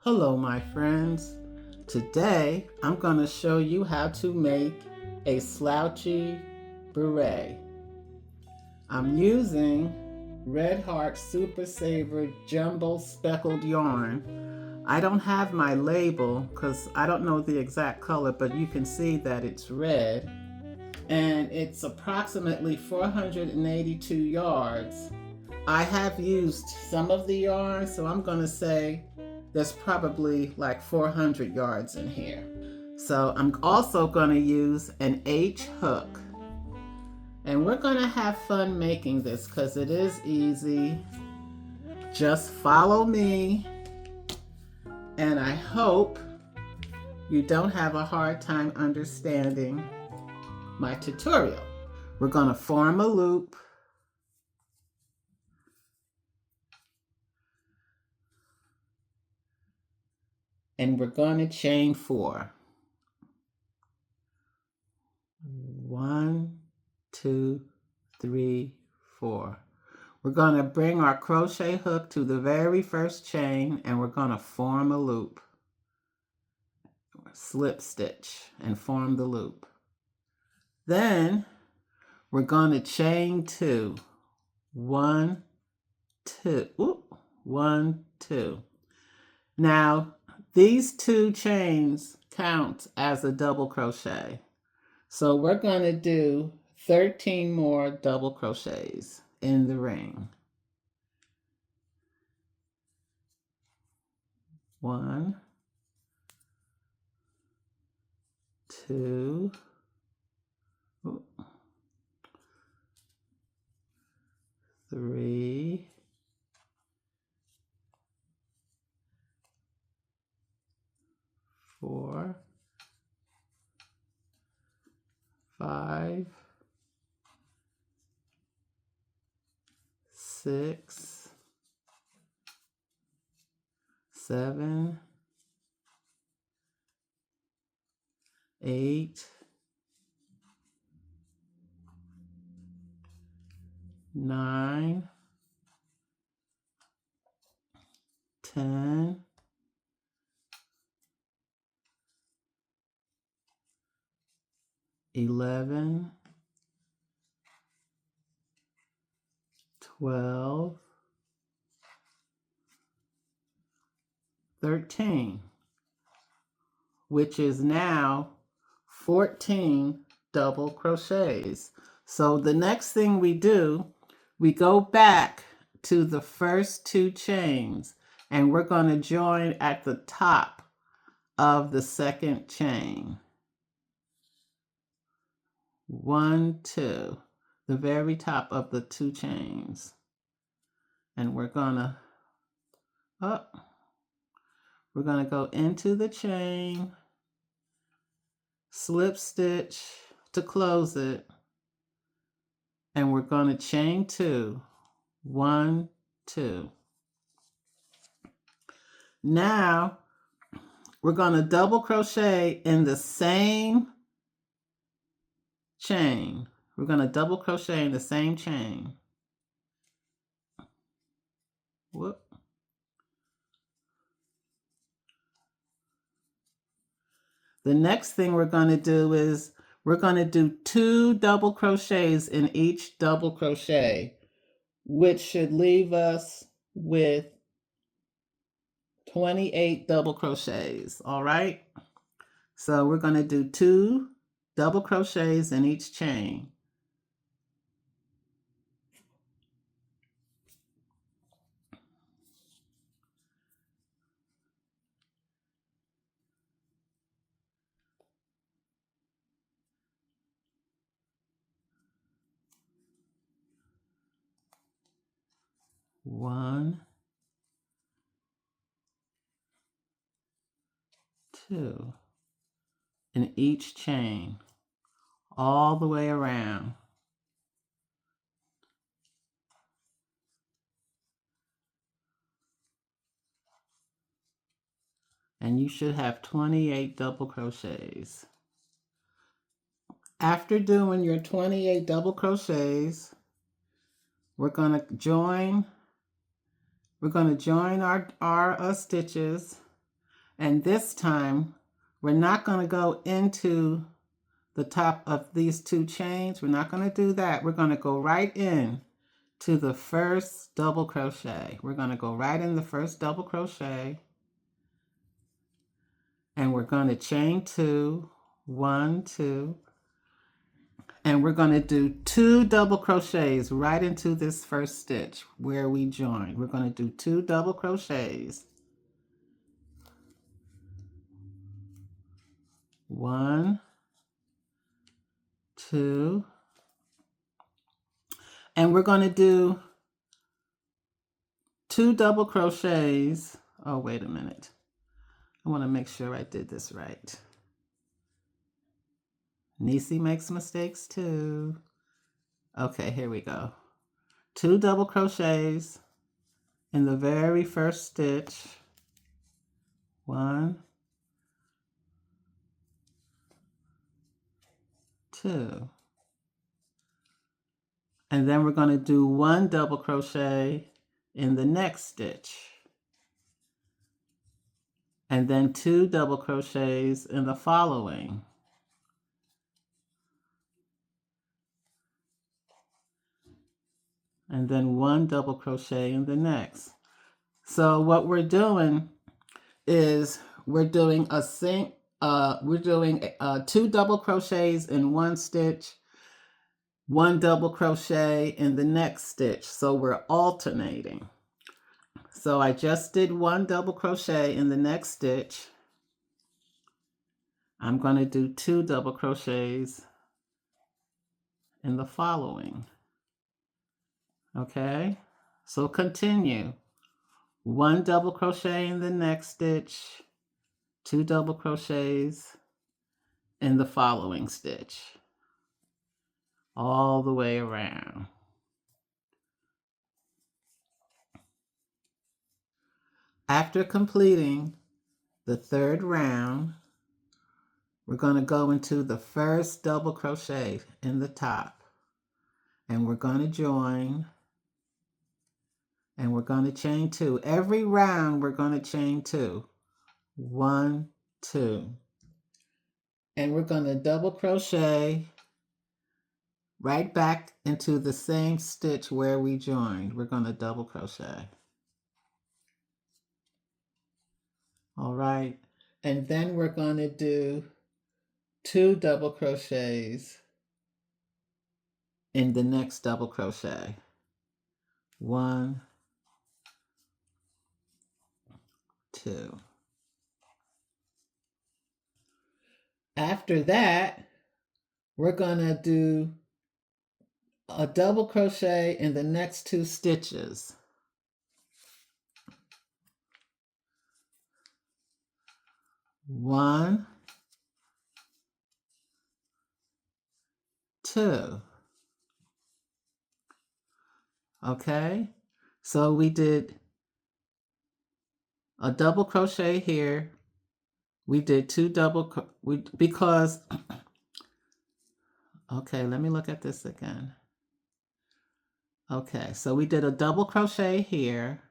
Hello my friends. Today I'm going to show you how to make a slouchy beret. I'm using Red Heart Super Saver Jumble speckled yarn. I don't have my label because I don't know the exact color, but you can see that it's red. And it's approximately 482 yards. I have used some of the yarn, so I'm going to say there's probably like 400 yards in here. So I'm also going to use an H hook. And we're going to have fun making this because it is easy. Just follow me. And I hope you don't have a hard time understanding my tutorial. We're going to form a loop. And we're going to chain 4. 1, 2, 3, 4. We're going to bring our crochet hook to the very first chain and we're going to form a loop. Slip stitch and form the loop. Then we're going to chain 2. 1, 2. Oop, 1, 2. Now, these 2 chains count as a double crochet. So we're going to do 13 more double crochets in the ring. 1, 2, 3, 4, 5, 6, 7, 8, 9, 10, 11, 12, 13, which is now 14 double crochets. So the next thing we do, we go back to the first 2 chains and we're going to join at the top of the second chain. 1, 2, the very top of the 2 chains. And we're gonna go into the chain, slip stitch to close it, and we're going to chain 2. 1, 2. Now we're going to double crochet in the same chain. We're going to double crochet in the same chain. Whoop. The next thing we're going to do is we're going to do 2 double crochets in each double crochet, which should leave us with 28 double crochets. All right. So we're going to do 2 double crochets in each chain. One, 2 in each chain, all the way around. And you should have 28 double crochets. After doing your 28 double crochets, we're going to join our stitches And this time, we're not going to go into the top of these 2 chains. We're not going to do that. We're going to go right in to the first double crochet. We're going to go right in the first double crochet. And we're going to chain 2, 1, 2. And we're going to do 2 double crochets right into this first stitch where we joined. We're going to do 2 double crochets. 1, 2. And we're going to do 2 double crochets. Oh, wait a minute. I want to make sure I did this right. Nisi makes mistakes too. Okay, here we go. 2 double crochets in the very first stitch. 1, 2. And then we're going to do 1 double crochet in the next stitch. And then 2 double crochets in the following. And then 1 double crochet in the next. So what we're doing is we're doing 2 double crochets in one stitch, 1 double crochet in the next stitch. So we're alternating. So I just did 1 double crochet in the next stitch. I'm going to do 2 double crochets in the following. Okay, so continue. 1 double crochet in the next stitch, 2 double crochets in the following stitch, all the way around. After completing the 3rd round, we're going to go into the first double crochet in the top, and we're going to join, and we're going to chain 2. Every round we're going to chain 2. 1, 2. And we're going to double crochet right back into the same stitch where we joined. We're going to double crochet. All right, and then we're going to do 2 double crochets in the next double crochet. 1, 2. After that, we're going to do a double crochet in the next 2 stitches. 1, 2. Okay, so we did a double crochet here. We did 2 double because okay, let me look at this again. Okay, so we did a double crochet here.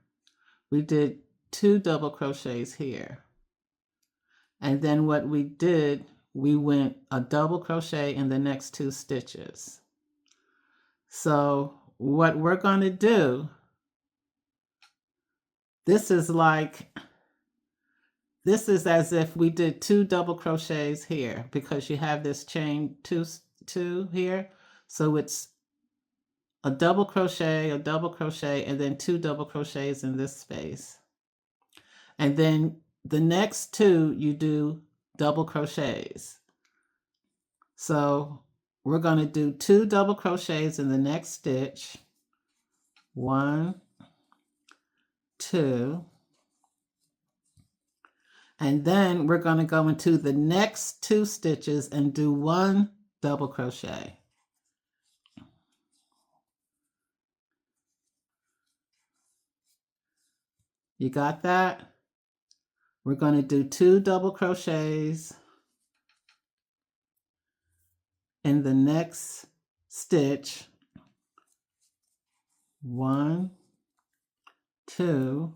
We did 2 double crochets here. And then what we did, we went a double crochet in the next 2 stitches. So what we're going to do, this is as if we did 2 double crochets here, because you have this chain 2 here. So it's a double crochet, and then 2 double crochets in this space. And then the next 2, you do double crochets. So we're going to do 2 double crochets in the next stitch. 1, 2. And then we're going to go into the next 2 stitches and do 1 double crochet. You got that? We're going to do 2 double crochets in the next stitch. 1, 2.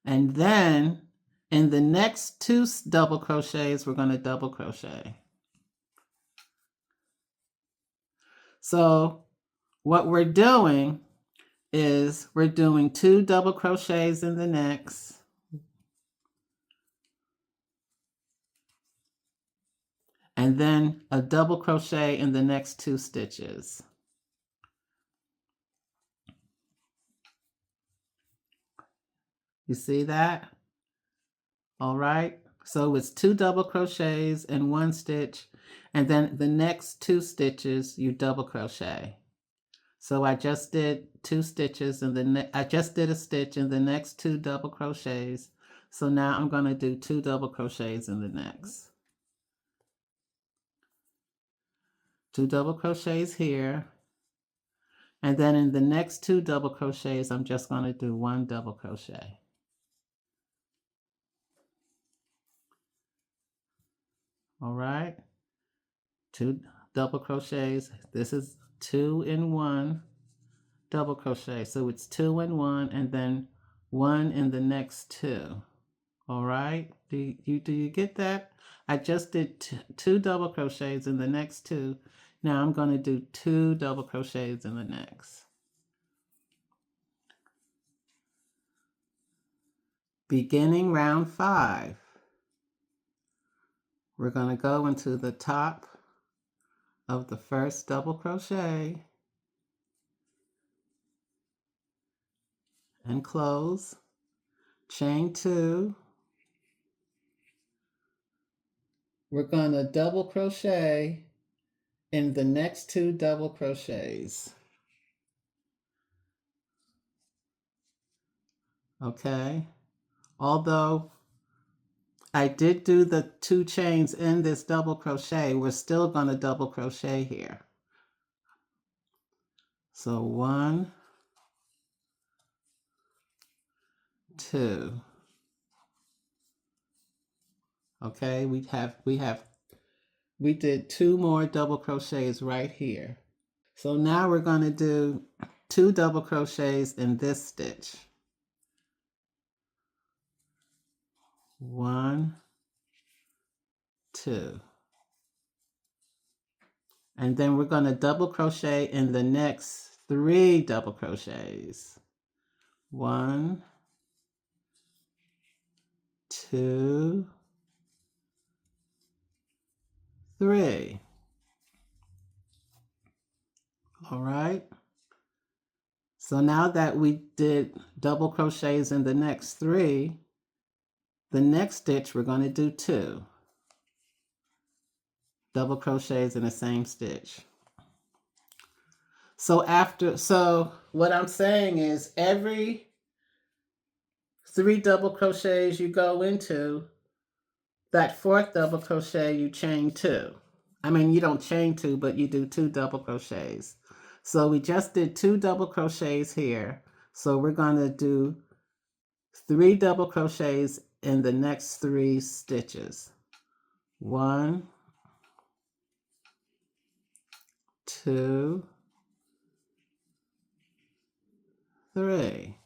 And then In the next 2 double crochets, we're going to double crochet. So what we're doing is we're doing 2 double crochets in the next, and then a double crochet in the next 2 stitches. You see that? All right. So it's 2 double crochets in 1 stitch, and then the next 2 stitches you double crochet. So I just did 2 stitches, and I just did a stitch in the next 2 double crochets. So now I'm going to do 2 double crochets in the next. 2 double crochets here, and then in the next 2 double crochets I'm just going to do 1 double crochet. All right, 2 double crochets. This is 2 in 1 double crochet, so it's 2 in 1 and then 1 in the next 2. All right, do you get that? I just did 2 double crochets in the next 2. Now I'm going to do 2 double crochets in the next. Beginning round 5. We're going to go into the top of the first double crochet and close, chain 2. We're going to double crochet in the next 2 double crochets. Okay, although I did do the 2 chains in this double crochet, we're still going to double crochet here. So 1, 2. Okay, we did 2 more double crochets right here. So now we're going to do 2 double crochets in this stitch. 1, 2. And then we're going to double crochet in the next 3 double crochets. 1, 2, 3. All right. So now that we did double crochets in the next 3, the next stitch we're going to do 2 double crochets in the same stitch. So what I'm saying is every 3 double crochets you go into, that 4th double crochet you chain 2. I mean, you don't chain 2, but you do 2 double crochets. So we just did 2 double crochets here. So we're going to do 3 double crochets in the next 3 stitches. 1, 2, 3.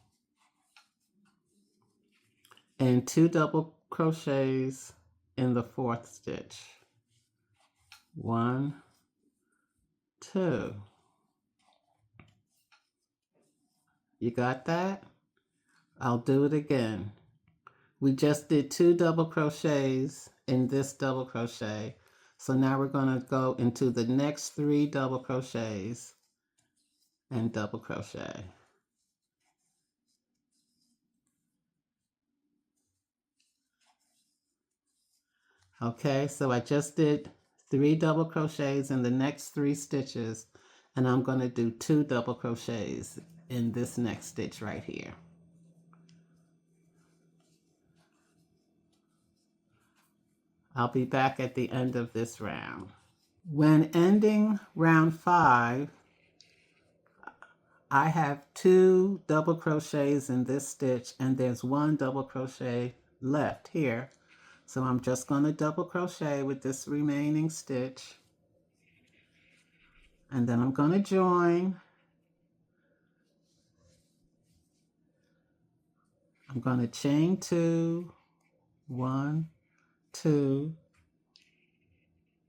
And 2 double crochets in the 4th stitch. 1, 2. You got that? I'll do it again. We just did 2 double crochets in this double crochet. So now we're going to go into the next 3 double crochets and double crochet. Okay, so I just did 3 double crochets in the next 3 stitches, and I'm going to do 2 double crochets in this next stitch right here. I'll be back at the end of this round. When ending round 5, I have 2 double crochets in this stitch, and there's 1 double crochet left here. So I'm just going to double crochet with this remaining stitch, and then I'm going to join. I'm going to chain 2, 1, 2,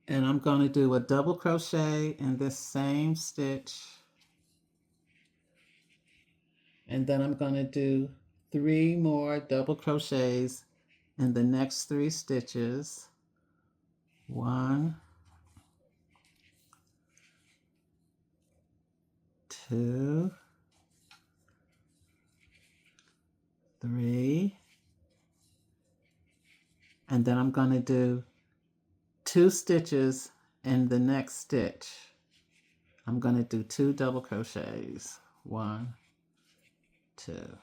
and I'm going to do a double crochet in this same stitch, and then I'm going to do 3 more double crochets in the next 3 stitches. 1, 2, 3, and then I'm going to do 2 stitches in the next stitch. I'm going to do 2 double crochets. 1, 2.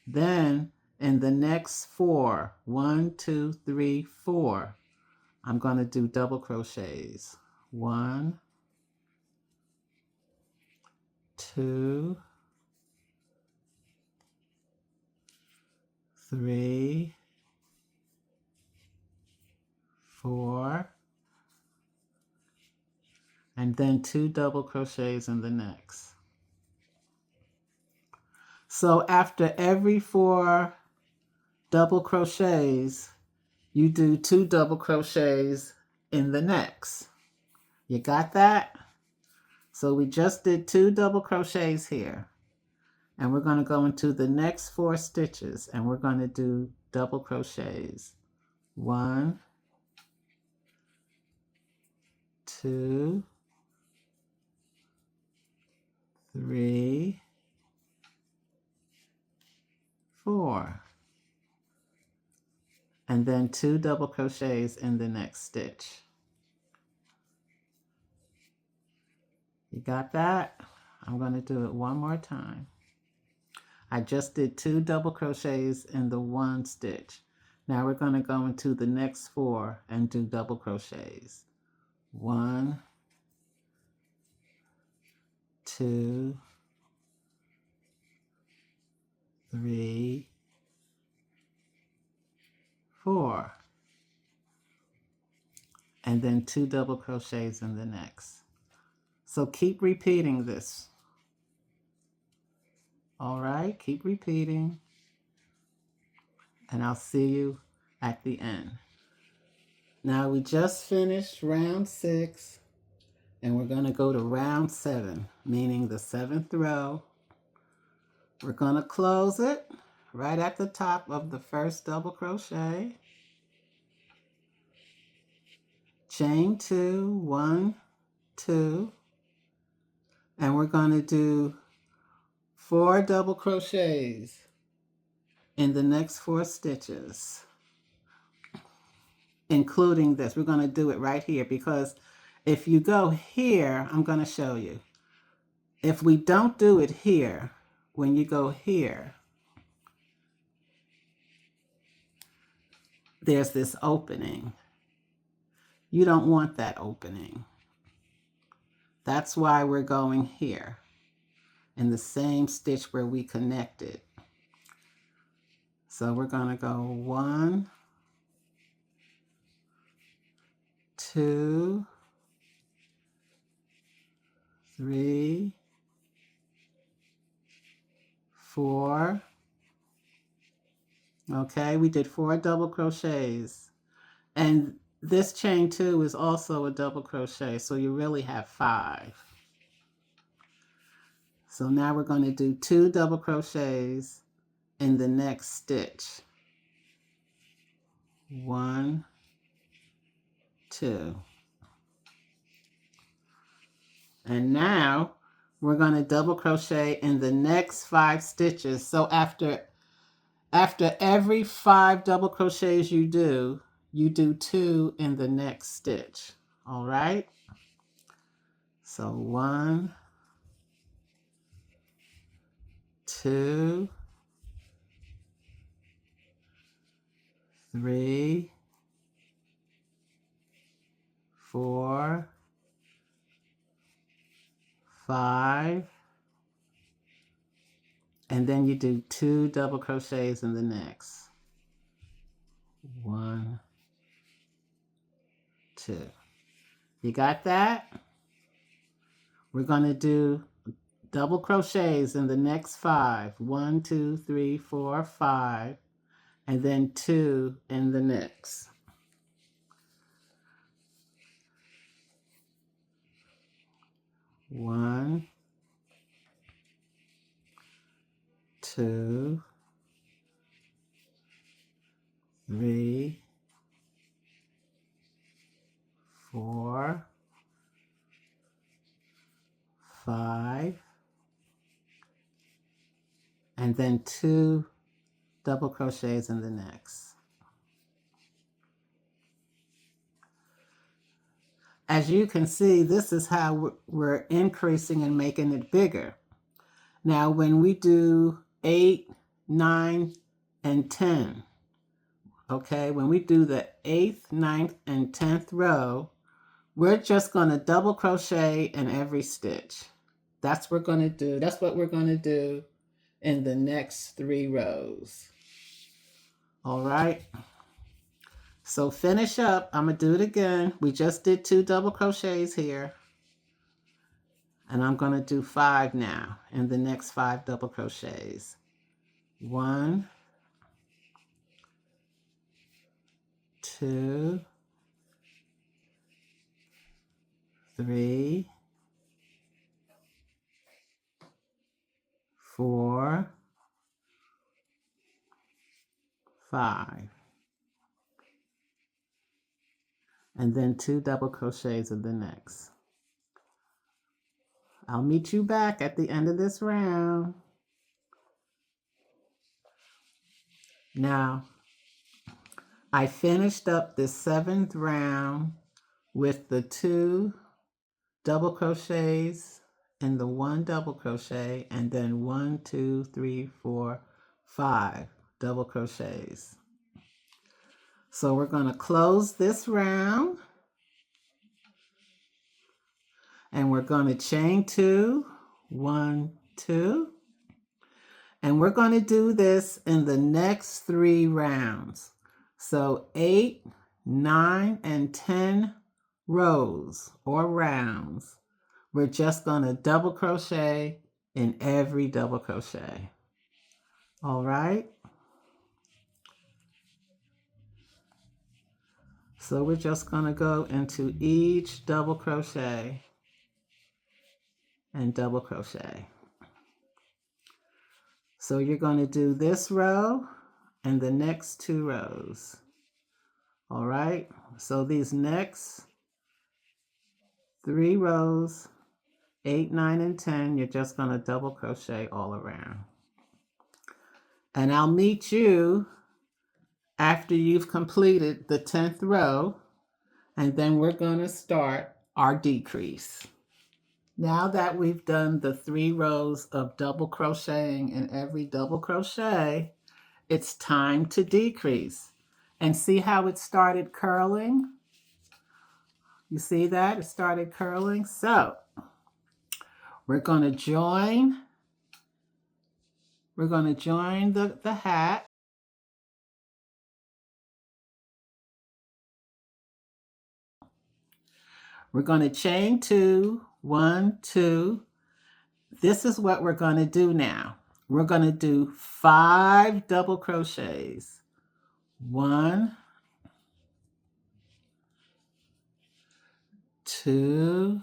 Then in the next 4, 1, 2, 3, 4, I'm going to do double crochets. 1, 2, 3, 4, and then 2 double crochets in the next. So after every 4 double crochets, you do 2 double crochets in the next. You got that? So we just did 2 double crochets here. And we're going to go into the next 4 stitches and we're going to do double crochets. 1, 2, 3, 4. And then 2 double crochets in the next stitch. You got that? I'm going to do it one more time. I just did 2 double crochets in the 1 stitch. Now we're going to go into the next 4 and do double crochets. 1, 2, 3, 4. And then 2 double crochets in the next. So keep repeating this. All right, keep repeating. And I'll see you at the end. Now we just finished round 6. And we're going to go to round 7, meaning the 7th row. We're going to close it right at the top of the first double crochet. Chain 2, 1, 2. And we're going to do 4 double crochets in the next 4 stitches, including this. We're going to do it right here because if you go here, I'm going to show you. If we don't do it here, when you go here, there's this opening. You don't want that opening. That's why we're going here in the same stitch where we connected. So we're going to go 1, 2, 3, 4. Okay, we did 4 double crochets. And this chain 2 is also a double crochet, so you really have 5. So now we're going to do 2 double crochets in the next stitch. 1, 2. And now we're going to double crochet in the next 5 stitches. So after every 5 double crochets you do 2 in the next stitch. All right? So 1, 2, 3, 4, 5, and then you do 2 double crochets in the next. 1, 2. You got that? We're going to do double crochets in the next 5. 1, 2, 3, 4, 5. and then 2 in the next. One, 2, 3, 4, 5, and then 2 double crochets in the next. As you can see, this is how we're increasing and making it bigger. Now, when we do 8, 9, and 10, okay, when we do the 8th, 9th, and 10th row, we're just going to double crochet in every stitch. That's what we're going to do. That's what we're going to do in the next 3 rows. All right. So finish up. I'm going to do it again. We just did 2 double crochets here. And I'm going to do 5 now in the next 5 double crochets. 1, 2, 3, 4, 5. And then 2 double crochets in the next. I'll meet you back at the end of this round. Now, I finished up the 7th round with the 2 double crochets and the 1 double crochet, and then 1, 2, 3, 4, 5 double crochets. So we're going to close this round, and we're going to chain 2, 1, 2, and we're going to do this in the next 3 rounds. So 8, 9, and 10 rows or rounds. We're just going to double crochet in every double crochet. All right. So we're just going to go into each double crochet and double crochet. So you're going to do this row and the next 2 rows. All right. So these next 3 rows, 8, 9, and 10, you're just going to double crochet all around. And I'll meet you after you've completed the 10th row, and then we're going to start our decrease. Now that we've done the 3 rows of double crocheting in every double crochet, it's time to decrease. And see how it started curling? You see that? It started curling. So we're going to join. We're going to join the hat. We're going to chain 2, 1, 2. This is what we're going to do now. We're going to do 5 double crochets. 1, 2,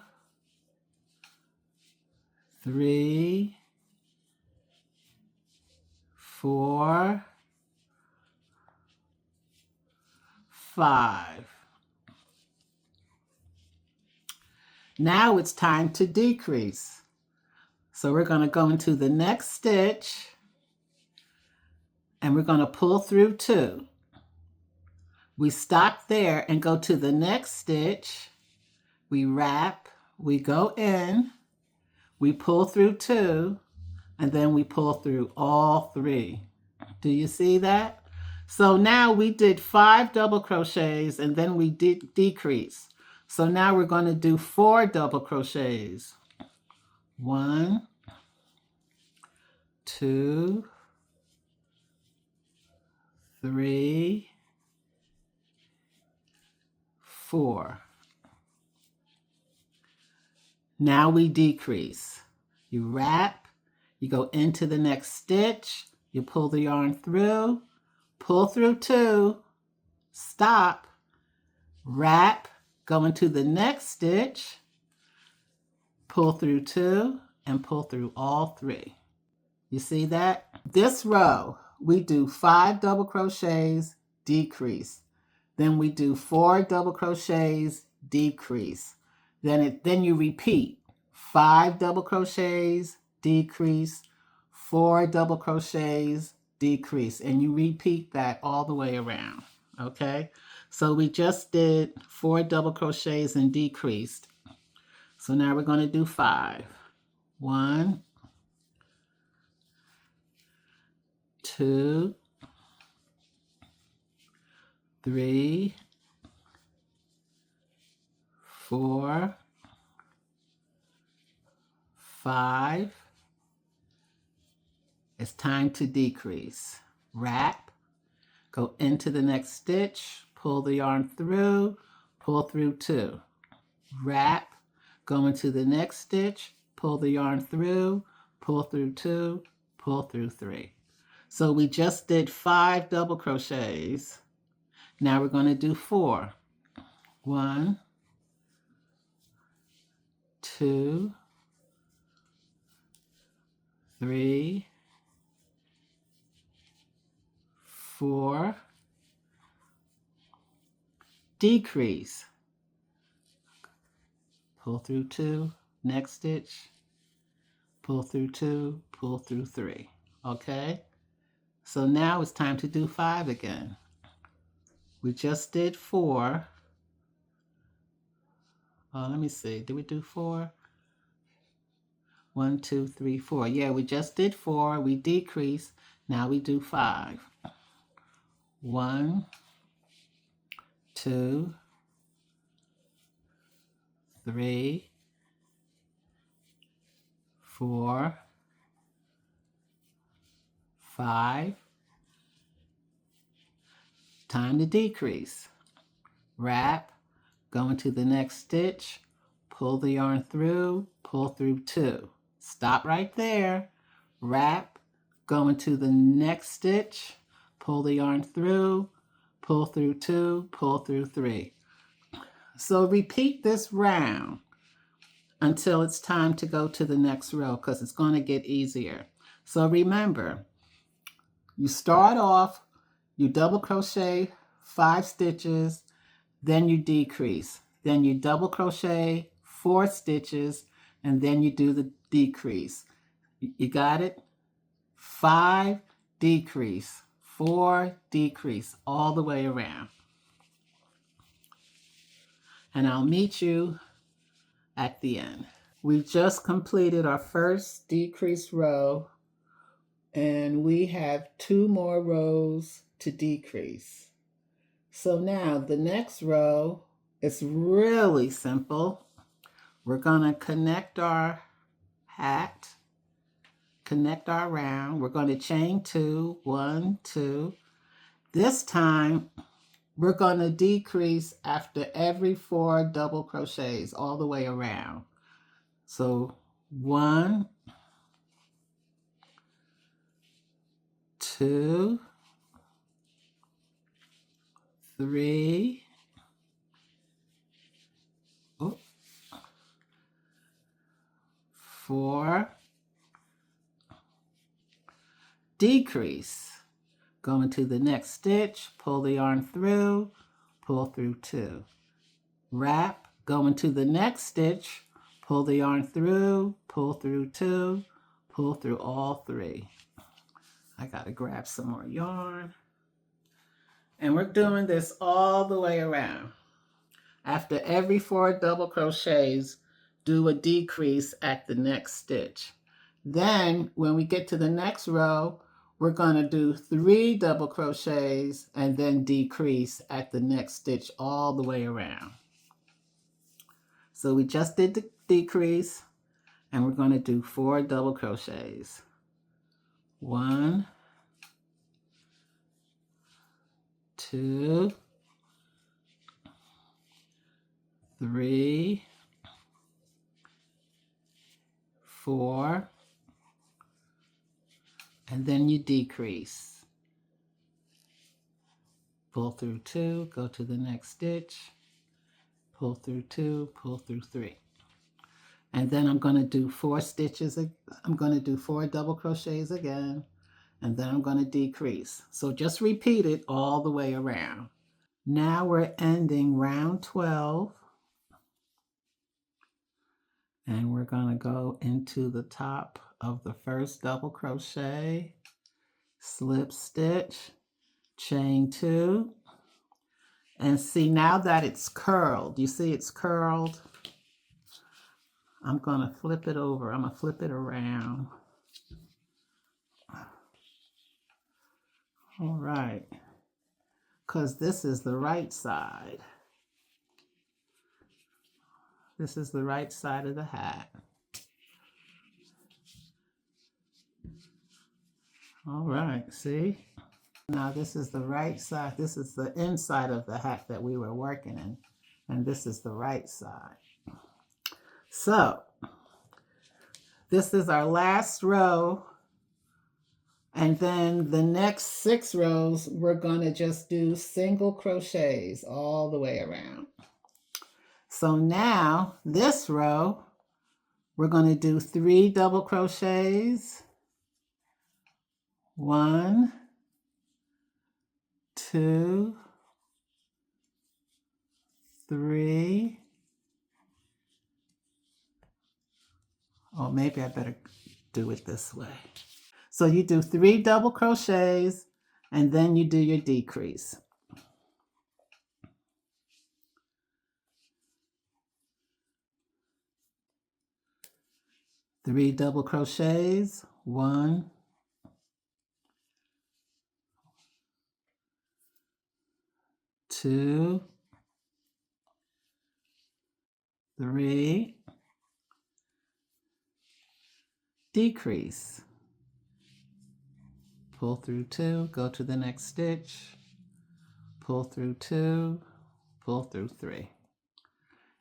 3, 4, 5. Now it's time to decrease. So we're going to go into the next stitch and we're going to pull through 2. We stop there and go to the next stitch. We wrap, we go in, we pull through 2, and then we pull through all 3. Do you see that? So now we did 5 double crochets and then we decrease. So now we're going to do 4 double crochets. 1, 2, 3, 4. Now we decrease. You wrap, you go into the next stitch, you pull the yarn through, pull through 2, stop, wrap, go into the next stitch, pull through 2, and pull through all 3. You see that? This row, we do 5 double crochets, decrease. Then we do 4 double crochets, decrease. Then you repeat 5 double crochets, decrease, 4 double crochets, decrease, and you repeat that all the way around. Okay, so we just did 4 double crochets and decreased. So now we're going to do 5. 1, 2, 3, 4, 5. It's time to decrease. Wrap, go into the next stitch, pull the yarn through, pull through 2. Wrap, go into the next stitch, pull the yarn through, pull through 2, pull through 3. So we just did 5 double crochets. Now we're going to do 4. 1, 2, 3, 4, decrease, pull through 2, next stitch, pull through 2, pull through 3. Okay, so now it's time to do 5 again. We just did 4. Let me see, did we do 4? 1, 2, 3, 4. Yeah, we just did 4. We decrease. Now we do 5. 1, 2, 3, 4, 5. Time to decrease. Wrap, go into the next stitch, pull the yarn through, pull through 2. Stop right there. Wrap, go into the next stitch, pull the yarn through, pull through 2, pull through 3. So repeat this round until it's time to go to the next row, because it's going to get easier. So remember, you start off, you double crochet 5 stitches, then you decrease. Then you double crochet 4 stitches, and then you do the decrease. You got it? 5, decrease, 4, decrease, all the way around. And I'll meet you at the end. We just completed our first decrease row, and we have 2 more rows to decrease. So now the next row is really simple. We're going to connect our hat, connect our round. We're going to chain 2, 1, 2. This time we're going to decrease after every 4 double crochets all the way around. So 1, 2, 3, 4, decrease. Go into the next stitch, pull the yarn through, pull through 2. Wrap, go into the next stitch, pull the yarn through, pull through 2, pull through all 3. I gotta grab some more yarn. And we're doing this all the way around. After every 4 double crochets, do a decrease at the next stitch. Then when we get to the next row, we're going to do 3 double crochets and then decrease at the next stitch all the way around. So we just did the decrease, and we're going to do 4 double crochets. 1, 2, 3, 4, and then you decrease. pull through 2, go to the next stitch, pull through 2, pull through 3. And then I'm going to do 4 stitches. I'm going to do 4 double crochets again, and then I'm going to decrease. So just repeat it all the way around. Now we're ending round 12, and we're going to go into the top of the first double crochet, slip stitch, chain 2, and see now that it's curled, you see it's curled. I'm going to flip it over. I'm going to flip it around. All right, because this is the right side. This is the right side of the hat. All right, see? Now this is the right side. This is the inside of the hat that we were working in, and this is the right side. So this is our last row, and then the next 6 rows we're going to just do single crochets all the way around. So now this row we're going to do 3 double crochets. 1, 2, 3. Oh, maybe I better do it this way. So you do 3 double crochets, and then you do your decrease. 3 double crochets, 1, 2, 3, decrease. Pull through 2, go to the next stitch, pull through 2, pull through 3.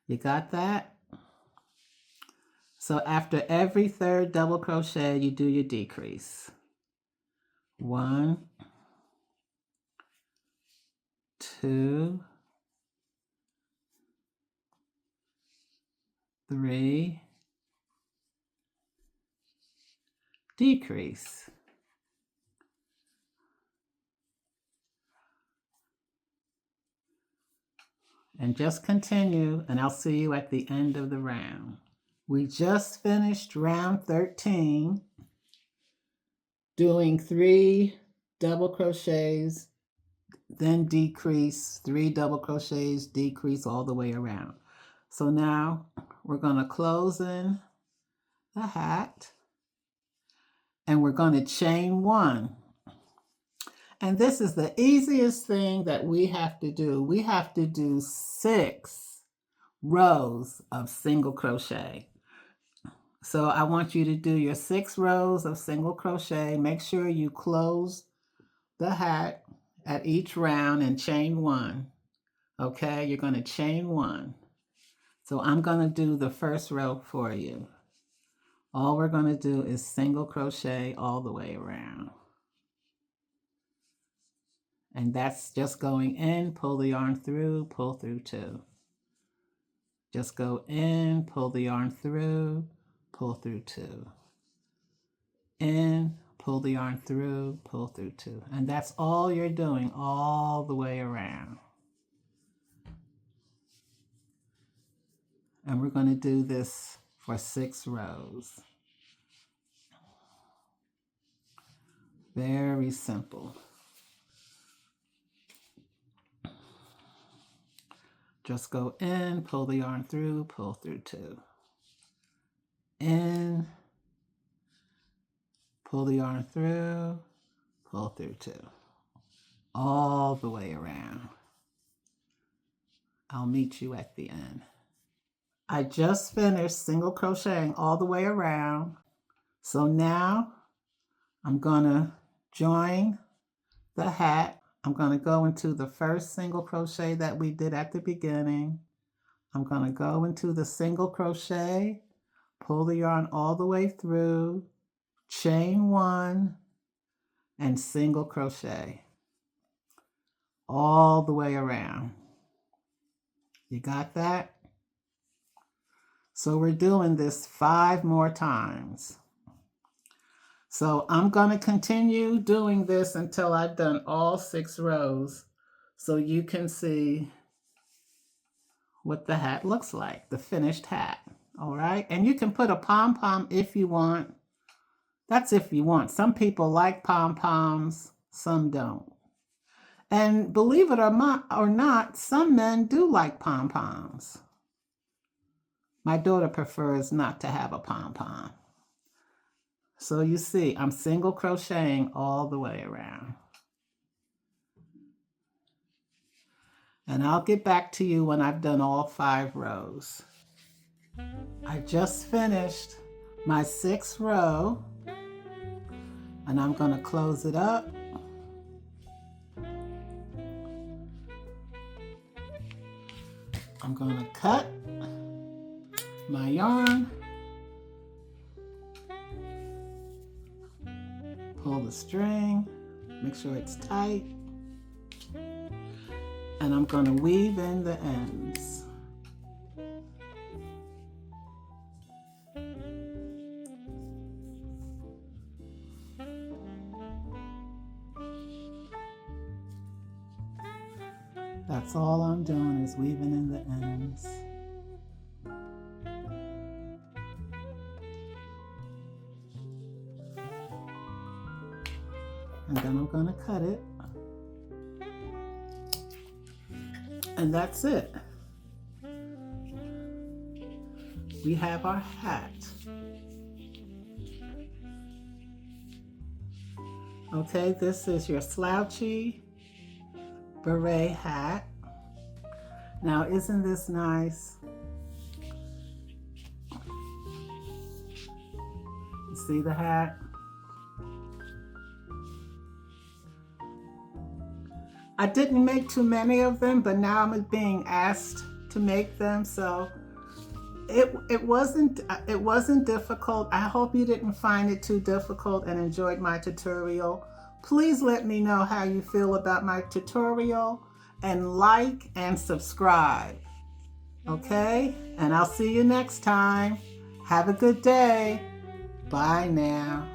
You got that? So after every 3rd double crochet, you do your decrease. 1, 2, 3, decrease. And just continue, and I'll see you at the end of the round. We just finished round 13, doing 3 double crochets, then decrease, 3 double crochets, decrease all the way around. So now we're going to close in the hat, and we're going to chain 1. And this is the easiest thing that we have to do. We have to do 6 rows of single crochet. So I want you to do your 6 rows of single crochet. Make sure you close the hat at each round and chain 1. Okay, you're going to chain 1. So I'm going to do the first row for you. All we're going to do is single crochet all the way around. And that's just going in, pull the yarn through, pull through 2. Just go in, pull the yarn through, pull through 2. In, pull the yarn through, pull through 2. And that's all you're doing all the way around. And we're going to do this for 6 rows. Very simple. Just go in, pull the yarn through, pull through 2. In, pull the yarn through, pull through 2. All the way around. I'll meet you at the end. I just finished single crocheting all the way around. So now I'm going to join the hat. I'm going to go into the first single crochet that we did at the beginning. I'm going to go into the single crochet, pull the yarn all the way through, chain 1, and single crochet all the way around. You got that? So we're doing this 5 more times. So I'm going to continue doing this until I've done all 6 rows so you can see what the hat looks like, the finished hat. All right? And you can put a pom-pom if you want. That's if you want. Some people like pom-poms, some don't. And believe it or not, some men do like pom-poms. My daughter prefers not to have a pom-pom. So you see, I'm single crocheting all the way around. And I'll get back to you when I've done all 5 rows. I just finished my 6th row, and I'm going to close it up. I'm going to cut my yarn, pull the string, make sure it's tight, and I'm going to weave in the ends. That's all I'm doing is weaving in the ends. And then I'm going to cut it. And that's it. We have our hat. Okay, this is your Slouchy Beret hat. Now, isn't this nice? You see the hat? I didn't make too many of them, but now I'm being asked to make them, so it wasn't difficult. I hope you didn't find it too difficult and enjoyed my tutorial. Please let me know how you feel about my tutorial, and like and subscribe. Okay? And I'll see you next time. Have a good day. Bye now.